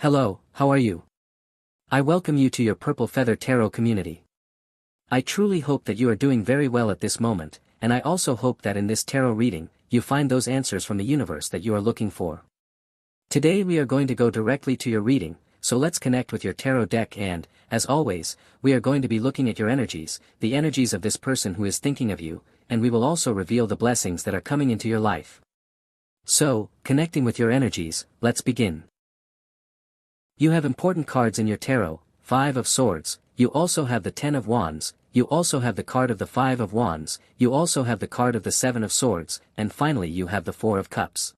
Hello, how are you? I welcome you to your Purple Feather Tarot community. I truly hope that you are doing very well at this moment, and I also hope that in this tarot reading, you find those answers from the universe that you are looking for. Today we are going to go directly to your reading, so let's connect with your tarot deck and, as always, we are going to be looking at your energies, the energies of this person who is thinking of you, and we will also reveal the blessings that are coming into your life. So, connecting with your energies, let's begin. You have important cards in your tarot: 5 of Swords, you also have the 10 of Wands, you also have the card of the 5 of Wands, you also have the card of the 7 of Swords, and finally you have the 4 of Cups.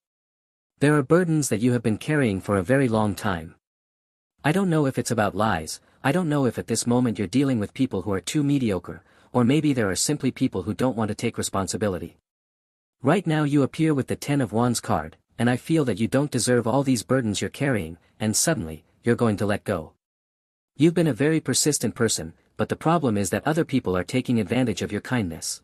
There are burdens that you have been carrying for a very long time. I don't know if it's about lies, I don't know if at this moment you're dealing with people who are too mediocre, or maybe there are simply people who don't want to take responsibility. Right now you appear with the 10 of Wands card, and I feel that you don't deserve all these burdens you're carrying, and suddenly, you're going to let go. You've been a very persistent person, but the problem is that other people are taking advantage of your kindness.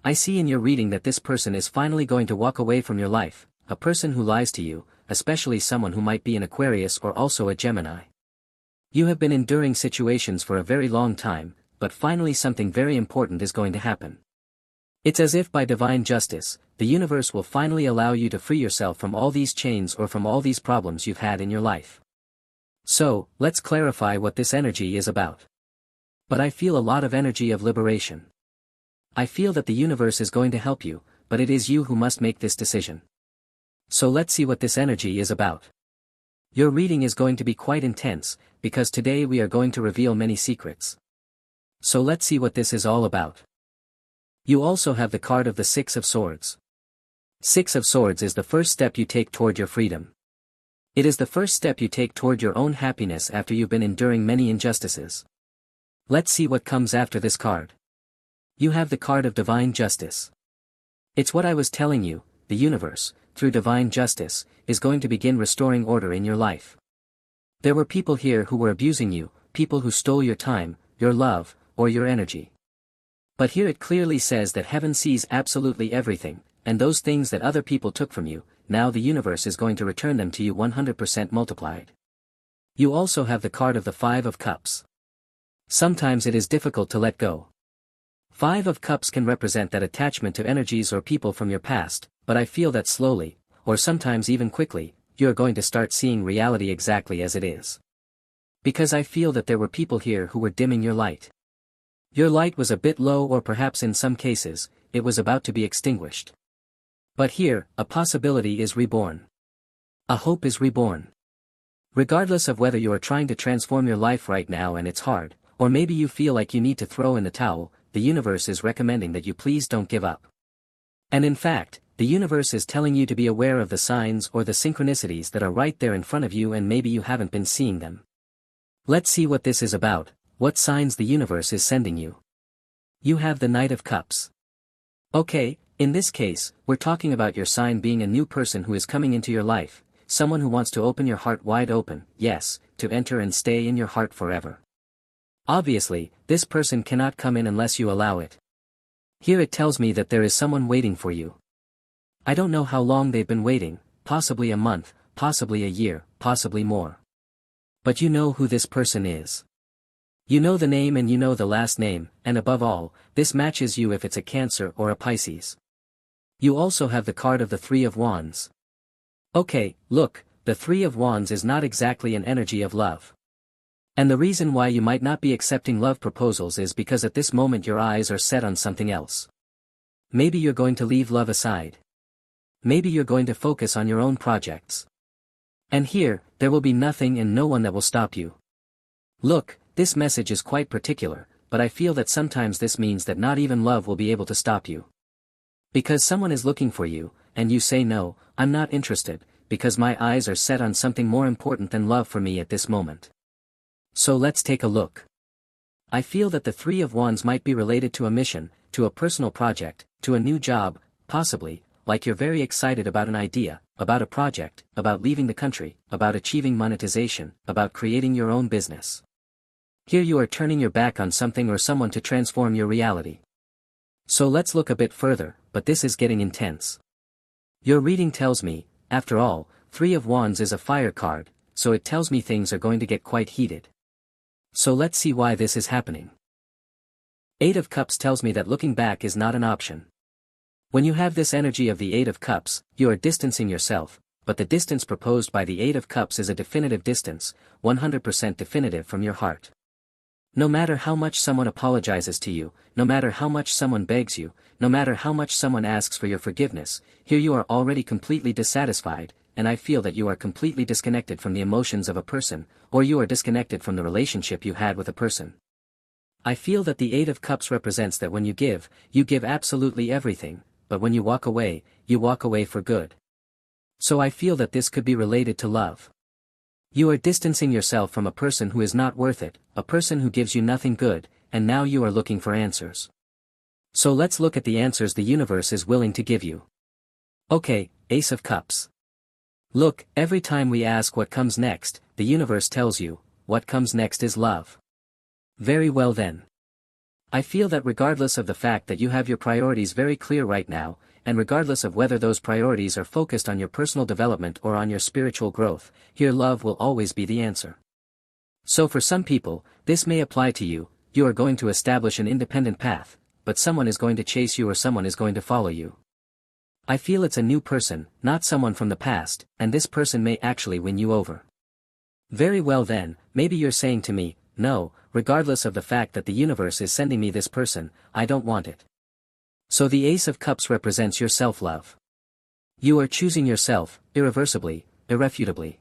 I see in your reading that this person is finally going to walk away from your life, a person who lies to you, especially someone who might be an Aquarius or also a Gemini. You have been enduring situations for a very long time, but finally something very important is going to happen. It's as if by divine justice, the universe will finally allow you to free yourself from all these chains or from all these problems you've had in your life. So, let's clarify what this energy is about. But I feel a lot of energy of liberation. I feel that the universe is going to help you, but it is you who must make this decision. So let's see what this energy is about. Your reading is going to be quite intense, because today we are going to reveal many secrets. So let's see what this is all about. You also have the card of the 6 of Swords. 6 of Swords is the first step you take toward your freedom. It is the first step you take toward your own happiness after you've been enduring many injustices. Let's see what comes after this card. You have the card of Divine Justice. It's what I was telling you, the universe, through divine justice, is going to begin restoring order in your life. There were people here who were abusing you, people who stole your time, your love, or your energy. But here it clearly says that heaven sees absolutely everything, and those things that other people took from you, now the universe is going to return them to you 100% multiplied. You also have the card of the 5 of Cups. Sometimes it is difficult to let go. 5 of Cups can represent that attachment to energies or people from your past, but I feel that slowly, or sometimes even quickly, you are going to start seeing reality exactly as it is. Because I feel that there were people here who were dimming your light. Your light was a bit low, or perhaps in some cases, it was about to be extinguished. But here, a possibility is reborn. A hope is reborn. Regardless of whether you are trying to transform your life right now and it's hard, or maybe you feel like you need to throw in the towel, the universe is recommending that you please don't give up. And in fact, the universe is telling you to be aware of the signs or the synchronicities that are right there in front of you, and maybe you haven't been seeing them. Let's see what this is about, what signs the universe is sending you. You have the Knight of Cups. Okay, in this case, we're talking about your sign being a new person who is coming into your life, someone who wants to open your heart wide open, yes, to enter and stay in your heart forever. Obviously, this person cannot come in unless you allow it. Here it tells me that there is someone waiting for you. I don't know how long they've been waiting, possibly a month, possibly a year, possibly more. But you know who this person is. You know the name and you know the last name, and above all, this matches you if it's a Cancer or a Pisces. You also have the card of the 3 of Wands. Okay, look, the 3 of Wands is not exactly an energy of love. And the reason why you might not be accepting love proposals is because at this moment your eyes are set on something else. Maybe you're going to leave love aside. Maybe you're going to focus on your own projects. And here, there will be nothing and no one that will stop you. Look, this message is quite particular, but I feel that sometimes this means that not even love will be able to stop you. Because someone is looking for you, and you say no, I'm not interested, because my eyes are set on something more important than love for me at this moment. So let's take a look. I feel that the 3 of Wands might be related to a mission, to a personal project, to a new job, possibly, like you're very excited about an idea, about a project, about leaving the country, about achieving monetization, about creating your own business. Here you are turning your back on something or someone to transform your reality. So let's look a bit further, but this is getting intense. Your reading tells me, after all, 3 of Wands is a fire card, so it tells me things are going to get quite heated. So let's see why this is happening. 8 of Cups tells me that looking back is not an option. When you have this energy of the 8 of Cups, you are distancing yourself, but the distance proposed by the 8 of Cups is a definitive distance, 100% definitive from your heart. No matter how much someone apologizes to you, no matter how much someone begs you, no matter how much someone asks for your forgiveness, here you are already completely dissatisfied, and I feel that you are completely disconnected from the emotions of a person, or you are disconnected from the relationship you had with a person. I feel that the 8 of Cups represents that when you give absolutely everything, but when you walk away for good. So I feel that this could be related to love. You are distancing yourself from a person who is not worth it, a person who gives you nothing good, and now you are looking for answers. So let's look at the answers the universe is willing to give you. Okay, Ace of Cups. Look, every time we ask what comes next, the universe tells you, what comes next is love. Very well then. I feel that regardless of the fact that you have your priorities very clear right now, and regardless of whether those priorities are focused on your personal development or on your spiritual growth, here love will always be the answer. So for some people, this may apply to you, you are going to establish an independent path, but someone is going to chase you or someone is going to follow you. I feel it's a new person, not someone from the past, and this person may actually win you over. Very well then, maybe you're saying to me, no, regardless of the fact that the universe is sending me this person, I don't want it. So the Ace of Cups represents your self-love. You are choosing yourself, irreversibly, irrefutably.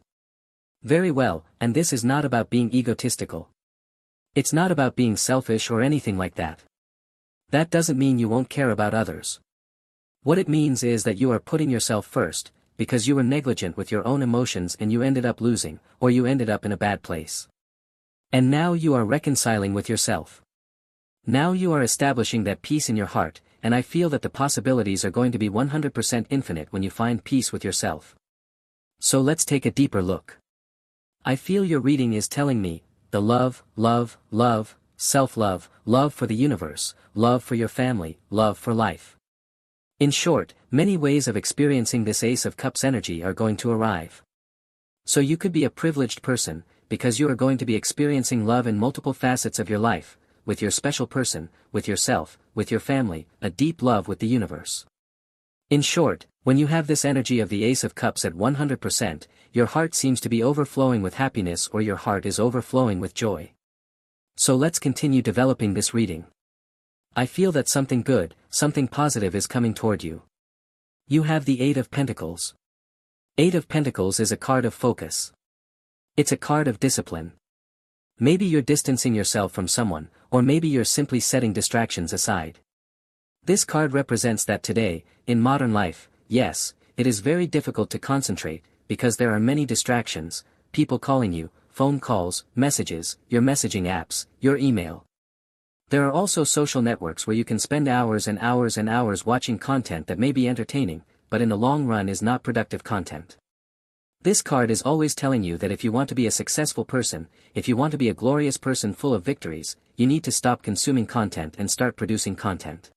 Very well, and this is not about being egotistical. It's not about being selfish or anything like that. That doesn't mean you won't care about others. What it means is that you are putting yourself first, because you were negligent with your own emotions and you ended up losing, or you ended up in a bad place. And now you are reconciling with yourself. Now you are establishing that peace in your heart, and I feel that the possibilities are going to be 100% infinite when you find peace with yourself. So let's take a deeper look. I feel your reading is telling me, the love, self-love, love for the universe, love for your family, love for life. In short, many ways of experiencing this Ace of Cups energy are going to arrive. So you could be a privileged person, because you are going to be experiencing love in multiple facets of your life, with your special person, with yourself, with your family, a deep love with the universe. In short, when you have this energy of the Ace of Cups at 100%, your heart seems to be overflowing with happiness or your heart is overflowing with joy. So let's continue developing this reading. I feel that something good, something positive is coming toward you. You have the 8 of Pentacles. 8 of Pentacles is a card of focus. It's a card of discipline. Maybe you're distancing yourself from someone, or maybe you're simply setting distractions aside. This card represents that today, in modern life, yes, it is very difficult to concentrate, because there are many distractions, people calling you, phone calls, messages, your messaging apps, your email. There are also social networks where you can spend hours and hours and hours watching content that may be entertaining, but in the long run is not productive content. This card is always telling you that if you want to be a successful person, if you want to be a glorious person full of victories, you need to stop consuming content and start producing content.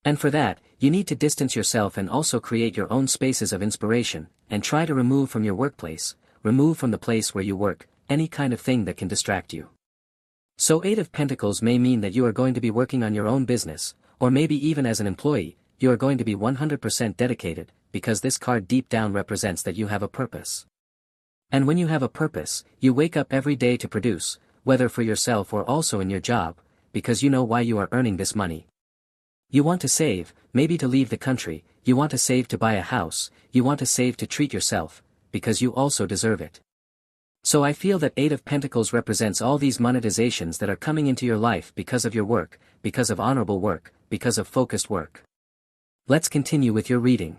And for that, you need to distance yourself and also create your own spaces of inspiration, and try to remove from your workplace, remove from the place where you work, any kind of thing that can distract you. So 8 of Pentacles may mean that you are going to be working on your own business, or maybe even as an employee, you are going to be 100% dedicated, because this card deep down represents that you have a purpose. And when you have a purpose, you wake up every day to produce, whether for yourself or also in your job, because you know why you are earning this money. You want to save, maybe to leave the country, you want to save to buy a house, you want to save to treat yourself, because you also deserve it. So I feel that 8 of Pentacles represents all these monetizations that are coming into your life because of your work, because of honorable work, because of focused work. Let's continue with your reading.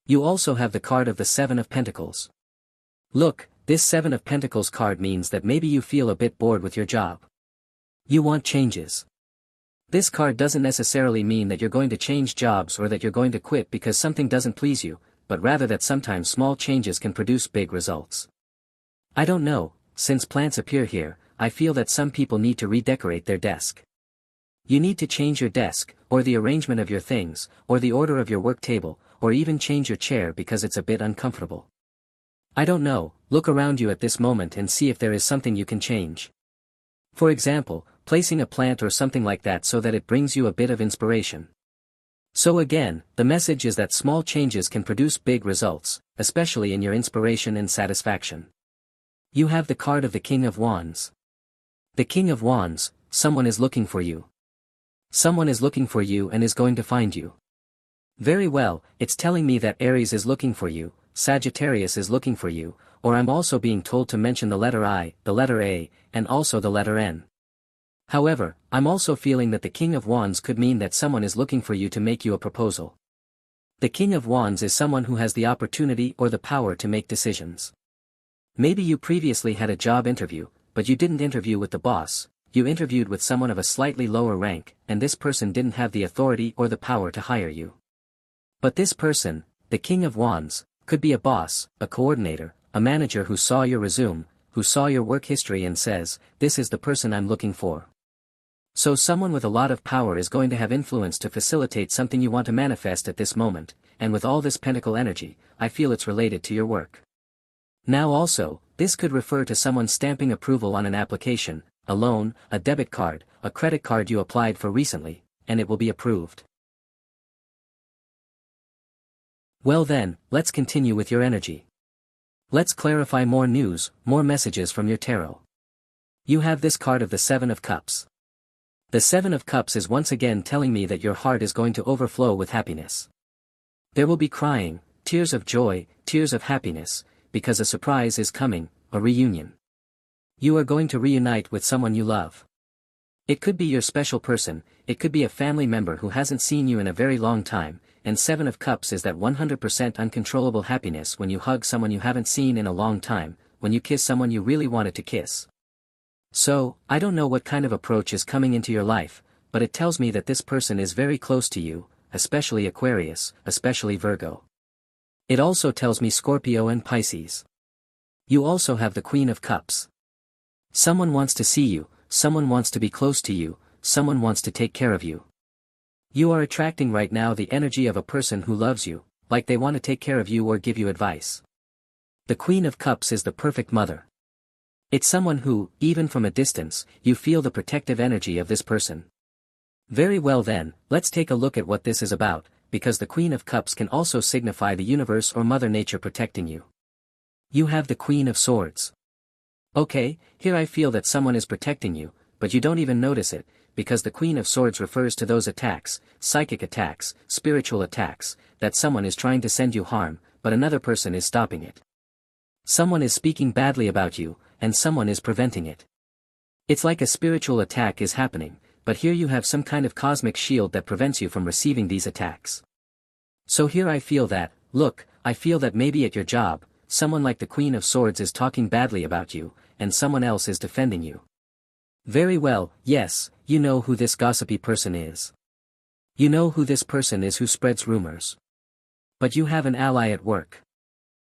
You also have the card of the 7 of Pentacles. Look, this 7 of Pentacles card means that maybe you feel a bit bored with your job. You want changes. This card doesn't necessarily mean that you're going to change jobs or that you're going to quit because something doesn't please you, but rather that sometimes small changes can produce big results. I don't know, since plants appear here, I feel that some people need to redecorate their desk. You need to change your desk, or the arrangement of your things, or the order of your work table, or even change your chair because it's a bit uncomfortable. I don't know, look around you at this moment and see if there is something you can change. For example, placing a plant or something like that so that it brings you a bit of inspiration. So again, the message is that small changes can produce big results, especially in your inspiration and satisfaction. You have the card of the King of Wands. The King of Wands, someone is looking for you. Someone is looking for you and is going to find you. Very well, it's telling me that Aries is looking for you, Sagittarius is looking for you, or I'm also being told to mention the letter I, the letter A, and also the letter N. However, I'm also feeling that the King of Wands could mean that someone is looking for you to make you a proposal. The King of Wands is someone who has the opportunity or the power to make decisions. Maybe you previously had a job interview, but you didn't interview with the boss, you interviewed with someone of a slightly lower rank, and this person didn't have the authority or the power to hire you. But this person, the King of Wands, could be a boss, a coordinator, a manager who saw your resume, who saw your work history and says, this is the person I'm looking for. So someone with a lot of power is going to have influence to facilitate something you want to manifest at this moment, and with all this pentacle energy, I feel it's related to your work. Now also, this could refer to someone stamping approval on an application, a loan, a debit card, a credit card you applied for recently, and it will be approved. Well then, let's continue with your energy. Let's clarify more news, more messages from your tarot. You have this card of the Seven of Cups. The Seven of Cups is once again telling me that your heart is going to overflow with happiness. There will be crying, tears of joy, tears of happiness, because a surprise is coming, a reunion. You are going to reunite with someone you love. It could be your special person, it could be a family member who hasn't seen you in a very long time, and Seven of Cups is that 100% uncontrollable happiness when you hug someone you haven't seen in a long time, when you kiss someone you really wanted to kiss. So, I don't know what kind of approach is coming into your life, but it tells me that this person is very close to you, especially Aquarius, especially Virgo. It also tells me Scorpio and Pisces. You also have the Queen of Cups. Someone wants to see you, someone wants to be close to you, someone wants to take care of you. You are attracting right now the energy of a person who loves you, like they want to take care of you or give you advice. The Queen of Cups is the perfect mother. It's someone who, even from a distance, you feel the protective energy of this person. Very well then, let's take a look at what this is about, because the Queen of Cups can also signify the universe or Mother Nature protecting you. You have the Queen of Swords. Okay, here I feel that someone is protecting you, but you don't even notice it, because the Queen of Swords refers to those attacks, psychic attacks, spiritual attacks, that someone is trying to send you harm, but another person is stopping it. Someone is speaking badly about you, and someone is preventing it. It's like a spiritual attack is happening, but here you have some kind of cosmic shield that prevents you from receiving these attacks. So here I feel that, look, I feel that maybe at your job, someone like the Queen of Swords is talking badly about you, and someone else is defending you. Very well, yes, you know who this gossipy person is. You know who this person is who spreads rumors. But you have an ally at work.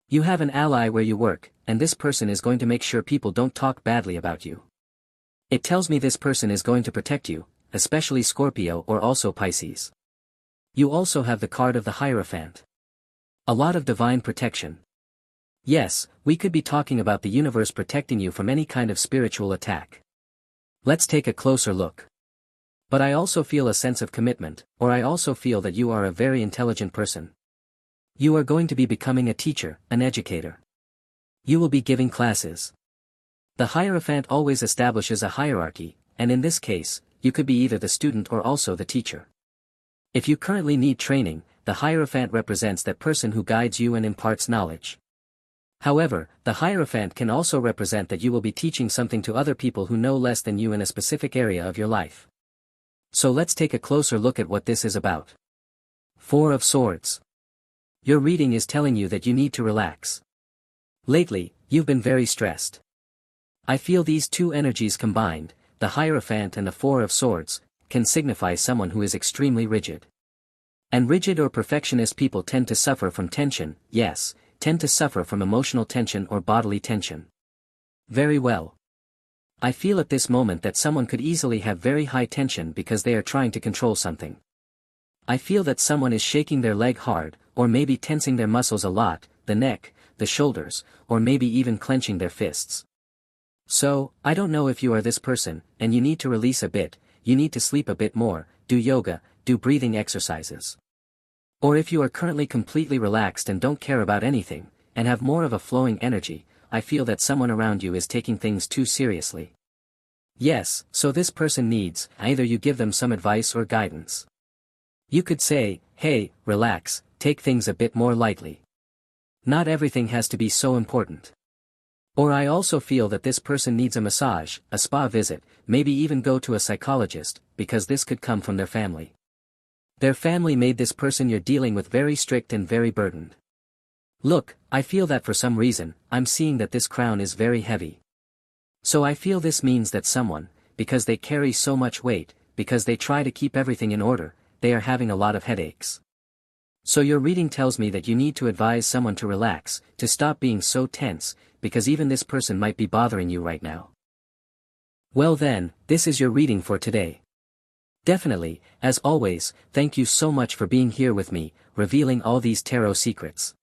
You have an ally where you work, and this person is going to make sure people don't talk badly about you. It tells me this person is going to protect you, especially Scorpio or also Pisces. You also have the card of the Hierophant. A lot of divine protection. Yes, we could be talking about the universe protecting you from any kind of spiritual attack. Let's take a closer look. But I also feel a sense of commitment, or I also feel that you are a very intelligent person. You are going to be becoming a teacher, an educator. You will be giving classes. The Hierophant always establishes a hierarchy, and in this case, you could be either the student or also the teacher. If you currently need training, the Hierophant represents that person who guides you and imparts knowledge. However, the Hierophant can also represent that you will be teaching something to other people who know less than you in a specific area of your life. So let's take a closer look at what this is about. Four of Swords. Your reading is telling you that you need to relax. Lately, you've been very stressed. I feel these two energies combined, the Hierophant and the Four of Swords, can signify someone who is extremely rigid. And rigid or perfectionist people tend to suffer from tension, yes, tend to suffer from emotional tension or bodily tension. Very well. I feel at this moment that someone could easily have very high tension because they are trying to control something. I feel that someone is shaking their leg hard, or maybe tensing their muscles a lot, the neck, the shoulders, or maybe even clenching their fists. So, I don't know if you are this person, and you need to release a bit, you need to sleep a bit more, do yoga, do breathing exercises. Or if you are currently completely relaxed and don't care about anything, and have more of a flowing energy, I feel that someone around you is taking things too seriously. Yes, so this person needs, either you give them some advice or guidance. You could say, hey, relax, take things a bit more lightly. Not everything has to be so important. Or I also feel that this person needs a massage, a spa visit, maybe even go to a psychologist, because this could come from their family. Their family made this person you're dealing with very strict and very burdened. Look, I feel that for some reason, I'm seeing that this crown is very heavy. So I feel this means that someone, because they carry so much weight, because they try to keep everything in order, they are having a lot of headaches. So your reading tells me that you need to advise someone to relax, to stop being so tense, because even this person might be bothering you right now. Well then, this is your reading for today. Definitely, as always, thank you so much for being here with me, revealing all these tarot secrets.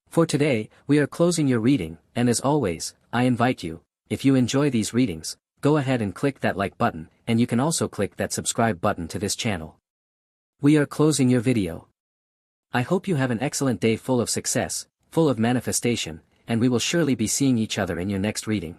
For today, we are closing your reading, and as always, I invite you, if you enjoy these readings, go ahead and click that like button, and you can also click that subscribe button to this channel. We are closing your video. I hope you have an excellent day full of success, full of manifestation, and we will surely be seeing each other in your next reading.